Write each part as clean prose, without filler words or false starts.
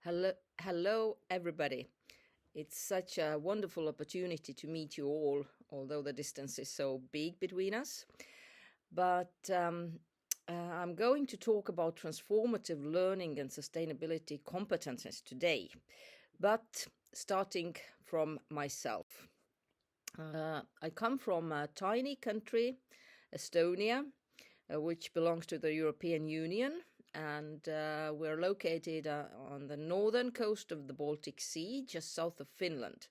Hello, everybody. It's such a wonderful opportunity to meet you all, although the distance is so big between us. But I'm going to talk about transformative learning and sustainability competences today, but starting from myself. I come from a tiny country, Estonia, which belongs to the European Union, and we're located on the northern coast of the Baltic Sea, just south of Finland.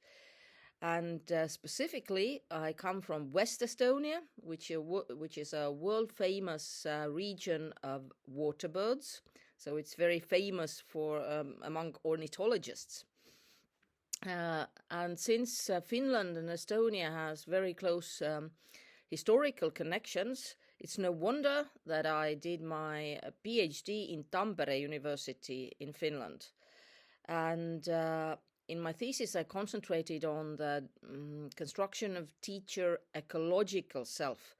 And specifically, I come from West Estonia, which is a world famous region of water birds. So it's very famous for among ornithologists. And since Finland and Estonia has very close historical connections, it's no wonder that I did my PhD in Tampere University in Finland. And in my thesis, I concentrated on the construction of teacher ecological self.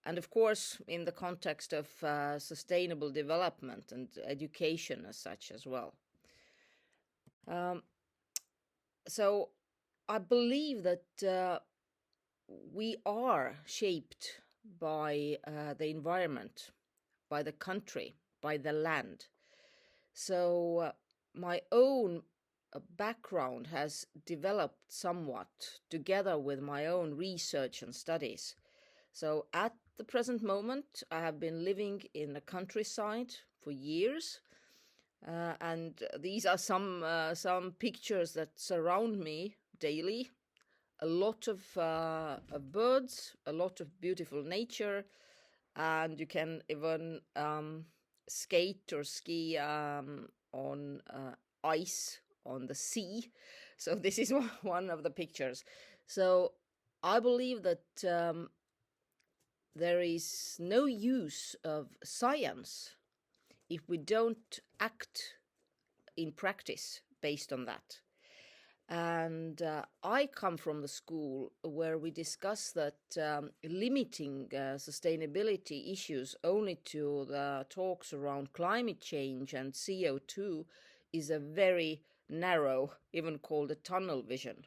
And of course, in the context of sustainable development and education as such as well. So I believe that we are shaped by the environment, by the country, by the land. So my own background has developed somewhat together with my own research and studies. So at the present moment, I have been living in the countryside for years. And these are some pictures that surround me daily. A lot of birds, a lot of beautiful nature, and you can even skate or ski on ice on the sea. So this is one of the pictures. So I believe that there is no use of science if we don't act in practice based on that. And I come from the school where we discuss that limiting sustainability issues only to the talks around climate change and CO2 is a very narrow, even called a tunnel vision.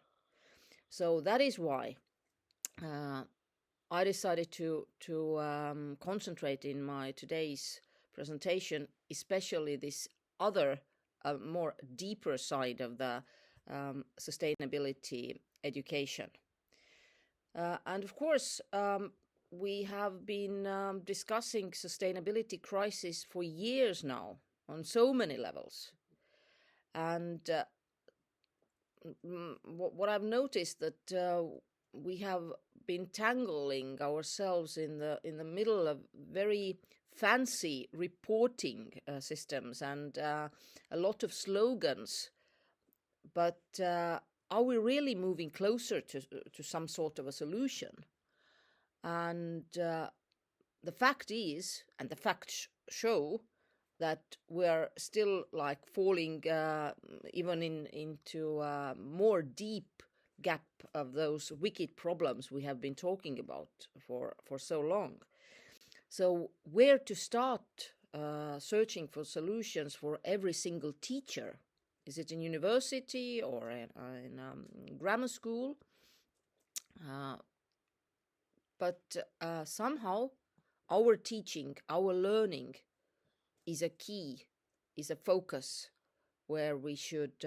So that is why I decided to concentrate in my today's presentation, especially this other, more deeper side of the sustainability education. And of course, we have been discussing sustainability crisis for years now on so many levels. And what I've noticed that we have been tangling ourselves in the middle of very fancy reporting systems and a lot of slogans. But are we really moving closer to some sort of a solution? And the fact is, and the facts show, that we're still like falling even into a more deep gap of those wicked problems we have been talking about for so long. So where to start searching for solutions for every single teacher? Is it in university or in grammar school? But somehow our teaching, our learning is a key, is a focus where we should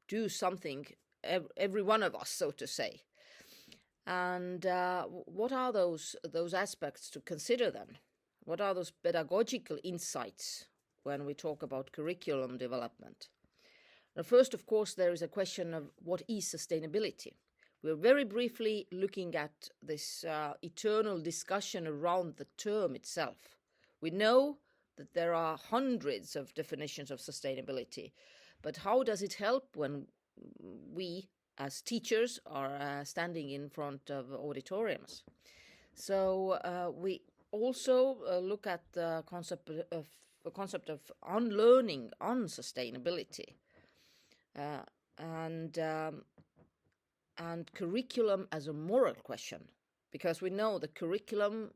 do something, every one of us, so to say. And what are those aspects to consider then? What are those pedagogical insights when we talk about curriculum development? Now, first, of course, there is a question of what is sustainability. We're very briefly looking at this eternal discussion around the term itself. We know that there are hundreds of definitions of sustainability, but how does it help when we, as teachers, are standing in front of auditoriums? So we also look at the concept of unlearning unsustainability. And curriculum as a moral question, because we know the curriculum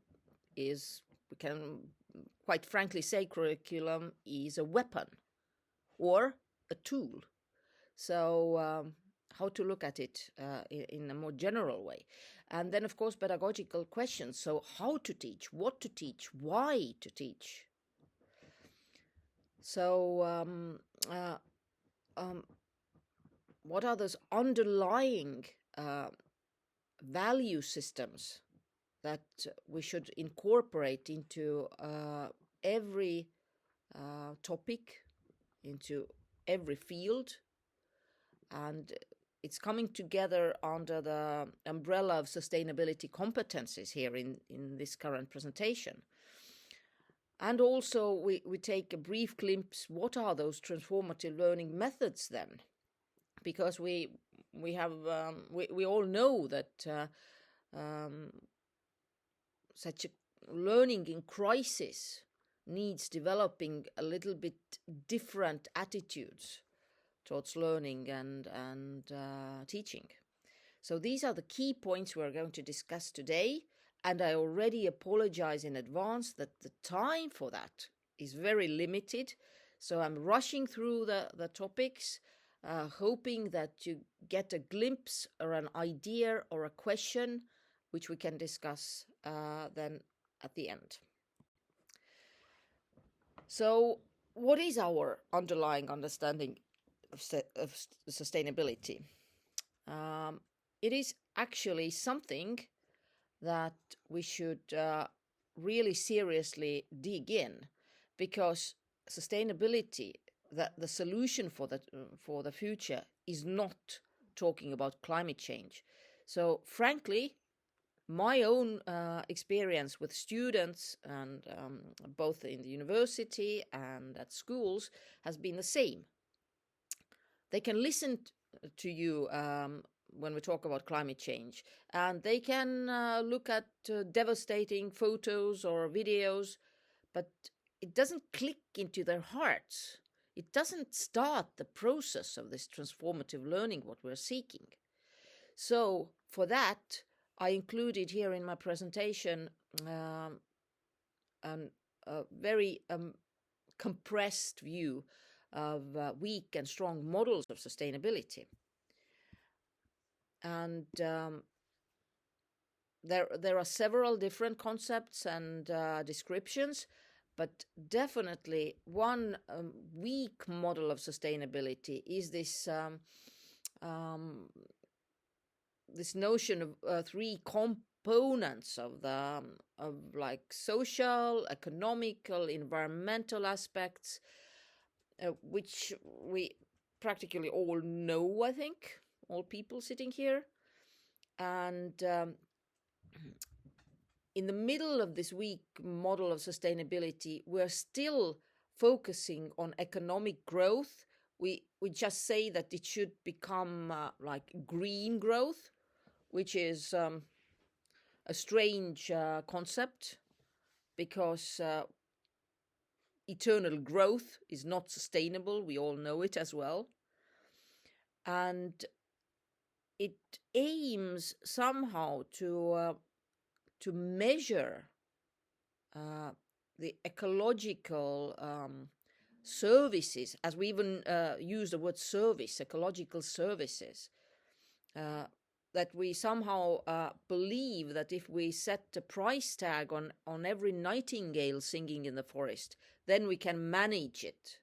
is, we can quite frankly say curriculum is a weapon, or a tool. So how to look at it in a more general way. And then, of course, pedagogical questions. So how to teach, what to teach, why to teach. So what are those underlying value systems that we should incorporate into every topic, into every field? And it's coming together under the umbrella of sustainability competencies here in this current presentation. And also we take a brief glimpse, what are those transformative learning methods then? Because we all know that such a learning in crisis needs developing a little bit different attitudes towards learning and teaching. So these are the key points we're going to discuss today, and I already apologize in advance that the time for that is very limited. So I'm rushing through the topics, hoping that you get a glimpse or an idea or a question which we can discuss then at the end. So what is our underlying understanding of sustainability? It is actually something that we should really seriously dig in, because sustainability, the solution for the future, is not talking about climate change. So frankly, my own experience with students, and both in the university and at schools, has been the same. They can listen to you when we talk about climate change, and they can look at devastating photos or videos, but it doesn't click into their hearts. It doesn't start the process of this transformative learning, what we're seeking. So for that, I included here in my presentation a very compressed view of weak and strong models of sustainability. And there are several different concepts and descriptions, but definitely one weak model of sustainability is this this notion of three components of like social, economical, environmental aspects, which we practically all know, I think, all people sitting here. And in the middle of this weak model of sustainability, we're still focusing on economic growth. We just say that it should become like green growth, which is a strange concept, because eternal growth is not sustainable. We all know it as well. And it aims somehow to measure the ecological services, as we even use the word service, ecological services, that we somehow believe that if we set a price tag on every nightingale singing in the forest, then we can manage it.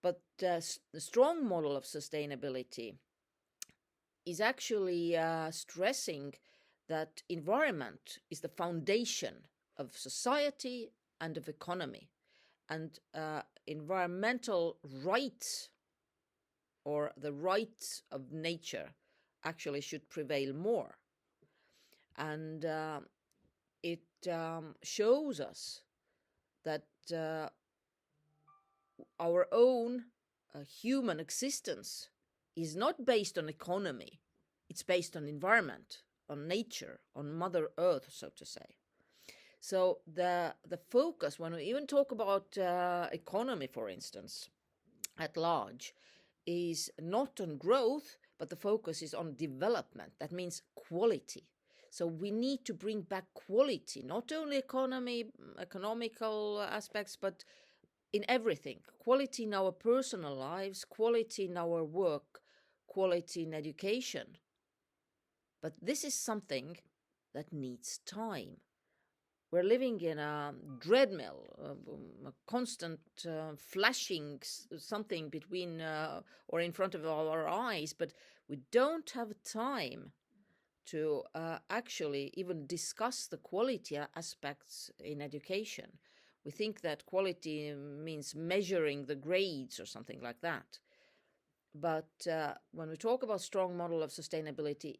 But the strong model of sustainability is actually stressing that environment is the foundation of society and of economy, and environmental rights, or the rights of nature, actually should prevail more. And it shows us that our own human existence is not based on economy. It's based on environment, on nature, on Mother Earth, so to say. So the focus, when we even talk about economy, for instance, at large, is not on growth, but the focus is on development. That means quality. So we need to bring back quality, not only economical aspects, but in everything. Quality in our personal lives, quality in our work, quality in education. But this is something that needs time. We're living in a treadmill, a constant flashing something between or in front of our eyes, but we don't have time to actually even discuss the quality aspects in education. We think that quality means measuring the grades or something like that. But when we talk about strong model of sustainability,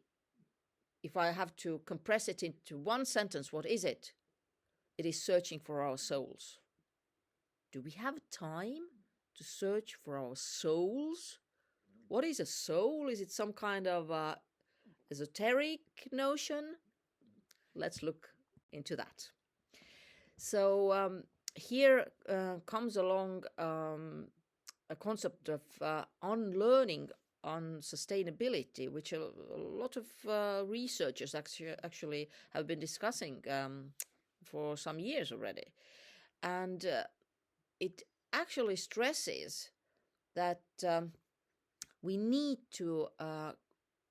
if I have to compress it into one sentence, what is it? It is searching for our souls. Do we have time to search for our souls? What is a soul? Is it some kind of esoteric notion? Let's look into that. So here comes along a concept of unlearning on sustainability, which a lot of researchers actually have been discussing for some years already. And it actually stresses that we need to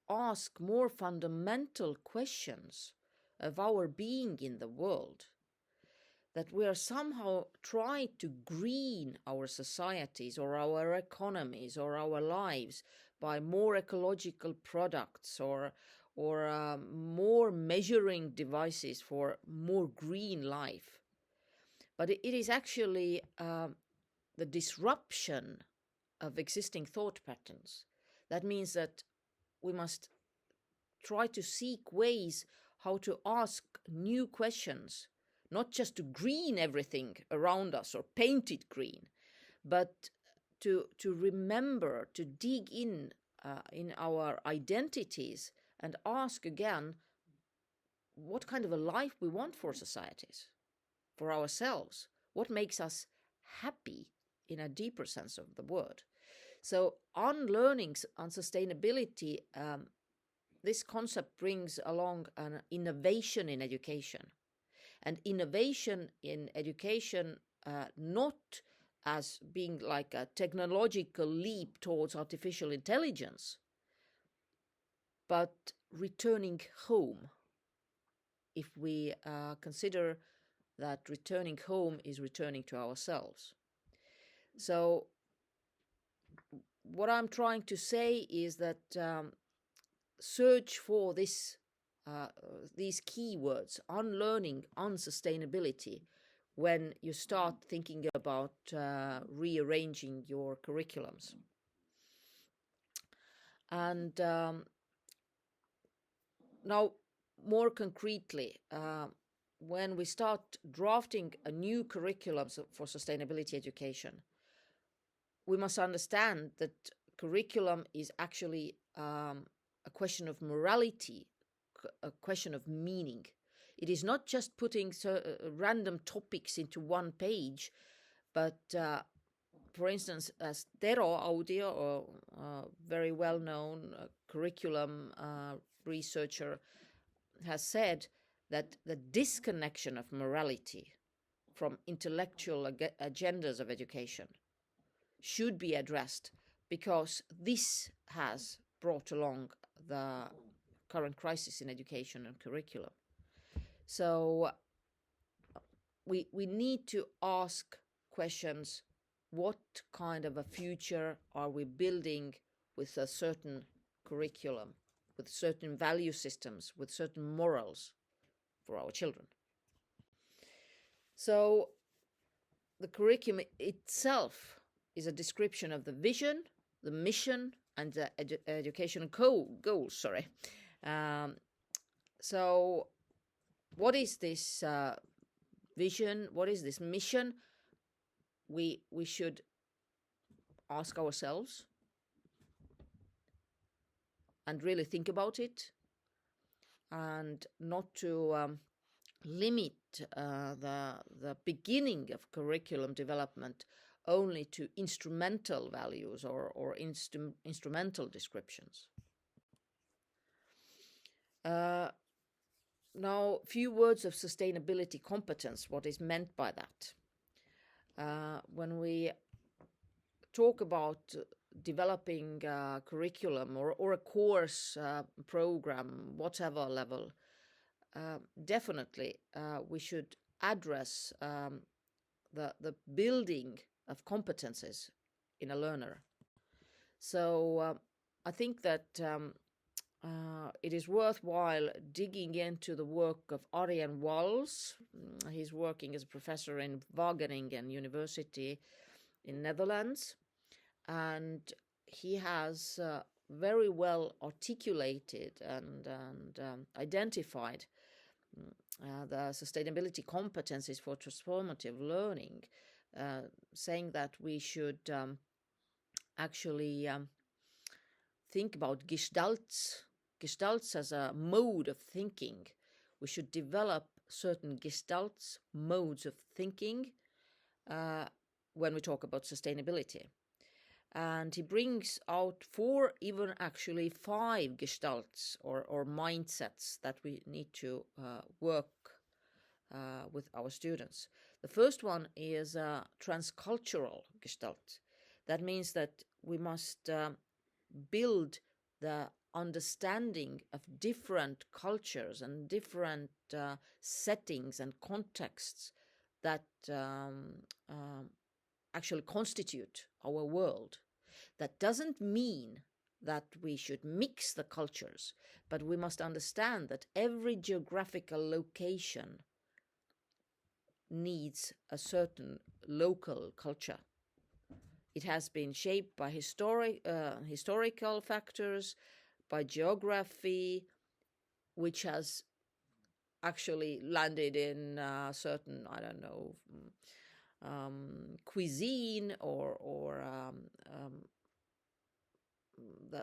ask more fundamental questions of our being in the world, that we are somehow trying to green our societies or our economies or our lives by more ecological products or more measuring devices for more green life. But it is actually the disruption of existing thought patterns. That means that we must try to seek ways how to ask new questions, not just to green everything around us or paint it green, but to remember, to dig in our identities and ask again what kind of a life we want for societies, for ourselves, what makes us happy in a deeper sense of the word. So unlearning on sustainability, this concept brings along an innovation in education. And innovation in education, not as being like a technological leap towards artificial intelligence, but returning home. If we consider that returning home is returning to ourselves. So what I'm trying to say is that search for these keywords, unlearning, unsustainability, when you start thinking about rearranging your curriculums. And now, more concretely, when we start drafting a new curriculum for sustainability education, we must understand that curriculum is actually a question of morality, a question of meaning. It is not just putting random topics into one page, but for instance, as Tero Audio, a very well-known curriculum researcher, has said that the disconnection of morality from intellectual agendas of education should be addressed, because this has brought along the current crisis in education and curriculum. So we need to ask questions: what kind of a future are we building with a certain curriculum, with certain value systems, with certain morals for our children? So the curriculum itself is a description of the vision, the mission, and the educational goals. So what is this vision? What is this mission? We should ask ourselves and really think about it, and not to limit the beginning of curriculum development only to instrumental values or instrumental descriptions. Now, few words of sustainability competence, what is meant by that. When we talk about developing a curriculum or a course program, whatever level, definitely we should address the building of competences in a learner. So I think that it is worthwhile digging into the work of Arjen Wals. He's working as a professor in Wageningen University in Netherlands, and he has very well articulated and identified the sustainability competencies for transformative learning, saying that we should actually think about gestalts as a mode of thinking. We should develop certain gestalts, modes of thinking, when we talk about sustainability. And he brings out 4, even actually 5 gestalts or mindsets that we need to work with our students. The first one is a transcultural gestalt. That means that we must build the understanding of different cultures and different settings and contexts that actually constitute our world. That doesn't mean that we should mix the cultures, but we must understand that every geographical location needs a certain local culture. It has been shaped by historical factors, by geography, which has actually landed in certain, I don't know, cuisine or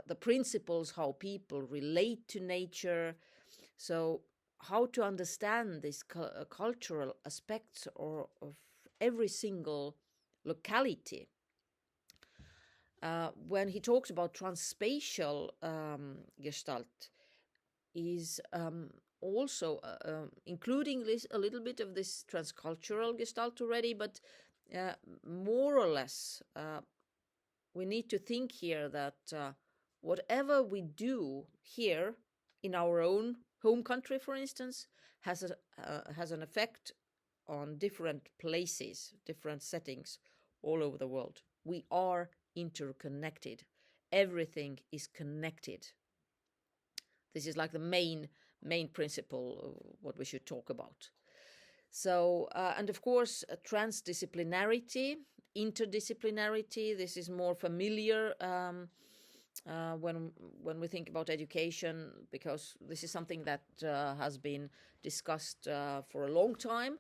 the principles how people relate to nature. So how to understand these cultural aspects of every single locality. When he talks about transspatial gestalt, is also including this, a little bit of this transcultural gestalt already, but more or less we need to think here that whatever we do here in our own home country, for instance, has an effect on different places, different settings all over the world. We are interconnected. Everything is connected. This is like the main principle of what we should talk about. So, and of course, transdisciplinarity, interdisciplinarity. This is more familiar when we think about education, because this is something that has been discussed for a long time.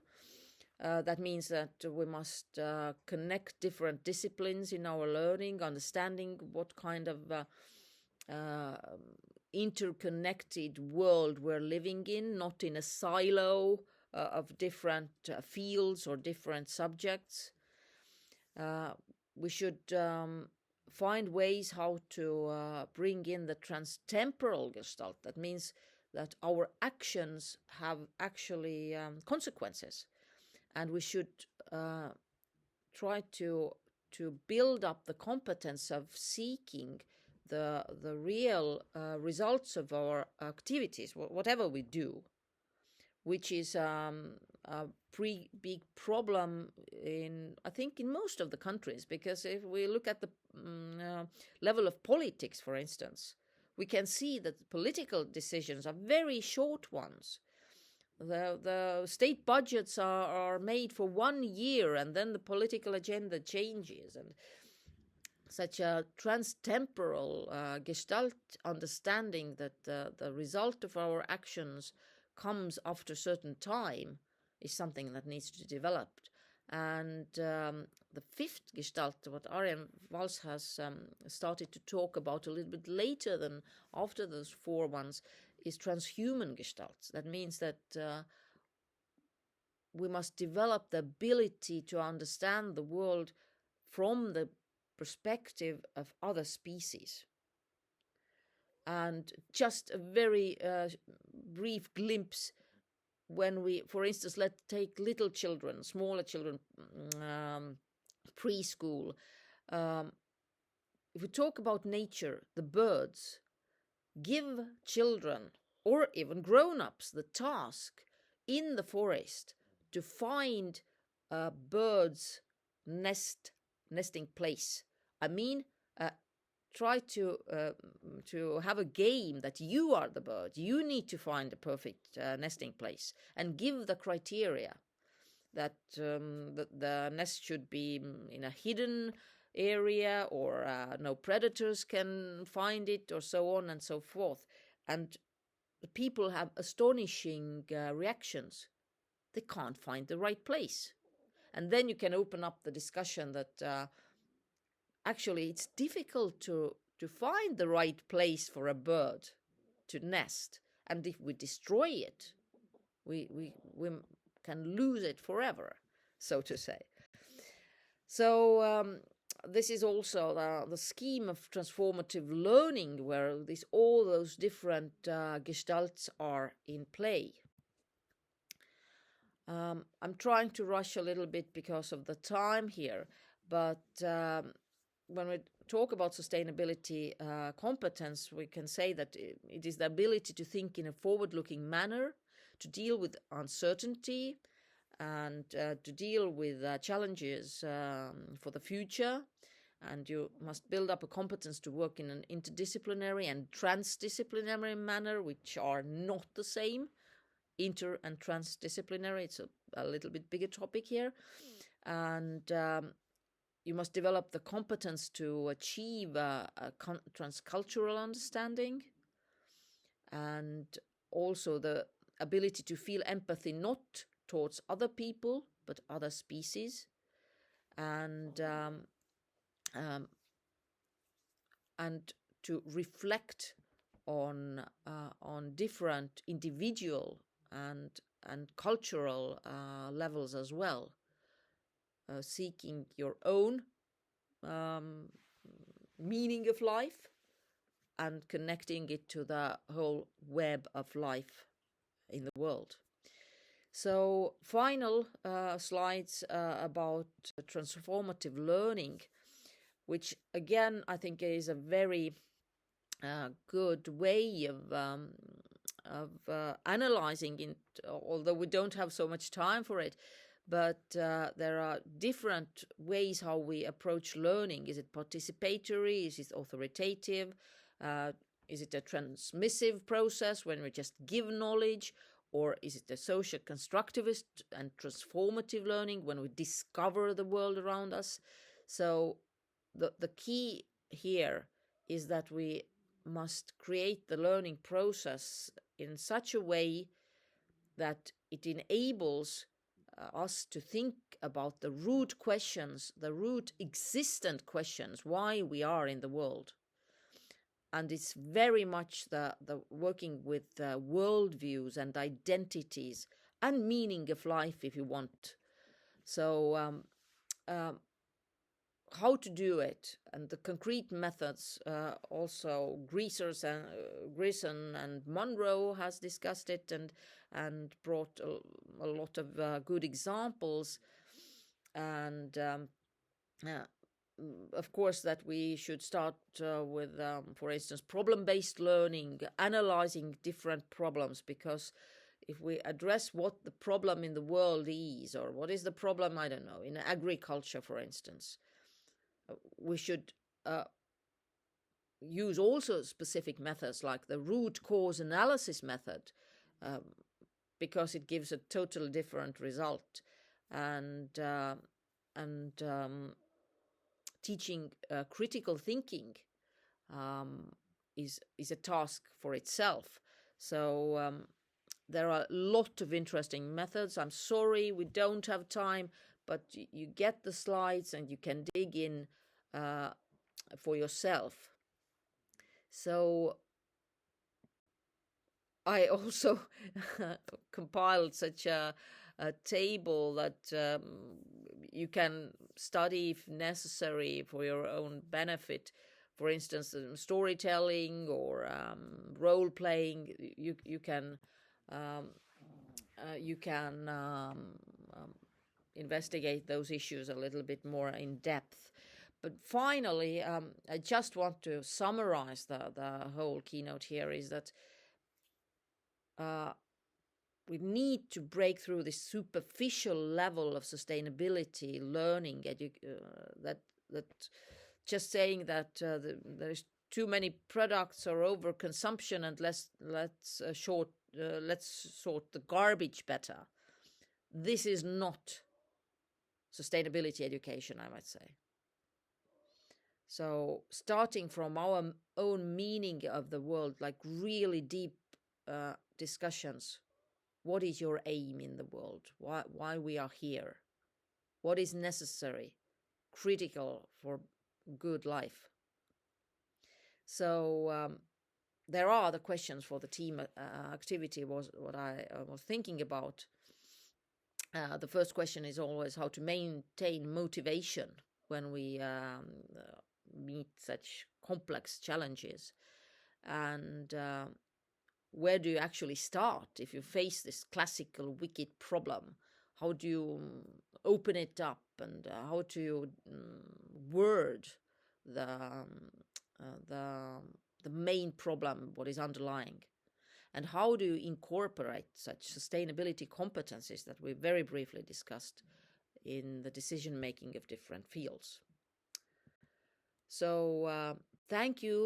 That means that we must connect different disciplines in our learning, understanding what kind of interconnected world we're living in, not in a silo of different fields or different subjects. We should find ways how to bring in the transtemporal gestalt. That means that our actions have actually consequences, and we should try to build up the competence of seeking the real results of our activities, whatever we do, which is a big problem I think in most of the countries, because if we look at the level of politics, for instance, we can see that political decisions are very short ones. The state budgets are made for 1 year, and then the political agenda changes, and such a transtemporal gestalt understanding that the result of our actions comes after a certain time is something that needs to be developed. And the 5th gestalt, what Arjen Wals has started to talk about a little bit later than after those 4 ones, is transhuman gestalts. That means that we must develop the ability to understand the world from the perspective of other species. And just a very brief glimpse, when we, for instance, let's take little children, smaller children, preschool. Um, if we talk about nature, the birds, give children or even grown-ups the task in the forest to find a bird's nesting place. I mean, uh, try to have a game that you are the bird. You need to find the perfect nesting place and give the criteria that the nest should be in a hidden area, or no predators can find it, or so on and so forth. And the people have astonishing reactions. They can't find the right place. And then you can open up the discussion that actually it's difficult to find the right place for a bird to nest. And if we destroy it, we can lose it forever, so to say. So this is also the scheme of transformative learning, where all those different gestalts are in play. I'm trying to rush a little bit because of the time here, but when we talk about sustainability competence, we can say that it is the ability to think in a forward-looking manner, to deal with uncertainty, and to deal with challenges for the future. And you must build up a competence to work in an interdisciplinary and transdisciplinary manner, which are not the same. Inter and transdisciplinary, it's a little bit bigger topic here. And you must develop the competence to achieve a transcultural understanding, and also the ability to feel empathy not towards other people but other species, and to reflect on different individual and cultural levels as well, seeking your own meaning of life and connecting it to the whole web of life in the world. So final slides about transformative learning, which again I think is a very good way of analyzing it, although we don't have so much time for it. But there are different ways how we approach learning. Is it participatory? Is it authoritative? Is it a transmissive process when we just give knowledge? Or is it a social constructivist and transformative learning when we discover the world around us? So the key here is that we must create the learning process in such a way that it enables us to think about the root questions, the root existent questions, why we are in the world. And it's very much the working with worldviews and identities and meaning of life, if you want. So how to do it, and the concrete methods, also Grierson and Monroe has discussed it and brought a lot of good examples. And of course that we should start with, for instance, problem-based learning, analyzing different problems, because if we address what the problem in the world is, or what is the problem, I don't know, in agriculture, for instance, we should use also specific methods like the root cause analysis method, because it gives a totally different result. And teaching critical thinking is a task for itself. So there are a lot of interesting methods. I'm sorry we don't have time, but you get the slides and you can dig in for yourself. So I also compiled such a table that you can study if necessary for your own benefit. For instance, storytelling or role playing. You can investigate those issues a little bit more in depth. But finally, I just want to summarize the whole keynote here is that we need to break through this superficial level of sustainability learning that just saying that there's too many products or overconsumption and let's sort the garbage better. This is not sustainability education, I might say. So starting from our own meaning of the world, like really deep discussions. What is your aim in the world? Why we are here? What is necessary, critical for good life? So there are the questions for the team activity was what I was thinking about. The first question is always how to maintain motivation when we meet such complex challenges. And where do you actually start if you face this classical wicked problem? How do you open it up, and how do you word the main problem, what is underlying? And how do you incorporate such sustainability competencies that we very briefly discussed in the decision making of different fields? So thank you